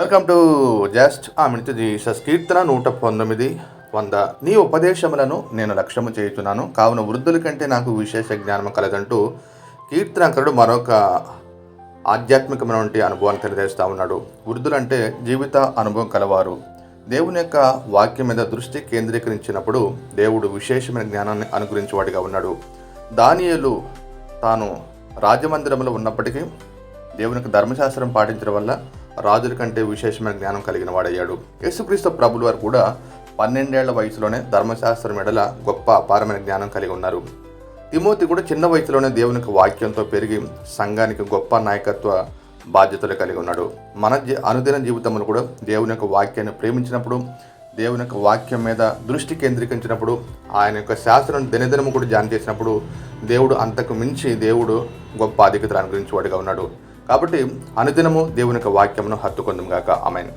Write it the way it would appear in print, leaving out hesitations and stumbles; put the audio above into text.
Welcome to just minute Jesus. కీర్తన 119 100. నీ ఉపదేశములను నేను లక్ష్యము చేయుచున్నాను, కావున వృద్ధుల కంటే నాకు విశేష జ్ఞానము కలదంటూ కీర్తనకరుడు మరొక ఆధ్యాత్మికమైనటువంటి అనుభవాన్ని తెలియజేస్తూ ఉన్నాడు. వృద్ధులంటే జీవిత అనుభవం కలవారు. దేవుని యొక్క వాక్యం మీద దృష్టి కేంద్రీకరించినప్పుడు దేవుడు విశేషమైన జ్ఞానాన్ని అనుగ్రహించేవాడిగా ఉన్నాడు. దానియేలు తాను రాజమందిరంలో ఉన్నప్పటికీ దేవునికి ధర్మశాస్త్రం పాటించడం వల్ల రాజుల కంటే విశేషమైన జ్ఞానం కలిగిన వాడయ్యాడు. యేసుక్రీస్తు ప్రభులు వారు కూడా 12 ఏళ్ల వయసులోనే ధర్మశాస్త్రం ఎడల గొప్ప అపారమైన జ్ఞానం కలిగి ఉన్నారు. తిమోతి కూడా చిన్న వయసులోనే దేవునికి వాక్యంతో పెరిగి సంఘానికి గొప్ప నాయకత్వ బాధ్యతలు కలిగి ఉన్నాడు. మన అనుదిన జీవితంలో కూడా దేవుని యొక్క వాక్యాన్ని ప్రేమించినప్పుడు, దేవుని యొక్క వాక్యం మీద దృష్టి కేంద్రీకరించినప్పుడు, ఆయన యొక్క శాస్త్రం దినదినము కూడా ధ్యానం చేసినప్పుడు దేవుడు అంతకు మించి దేవుడు గొప్ప అధికతలు అనుగ్రహించేవాడిగా ఉన్నాడు. కాబట్టి అనుదినము దేవుని యొక్క వాక్యమును హత్తుకొందుము గాక. ఆమేన్.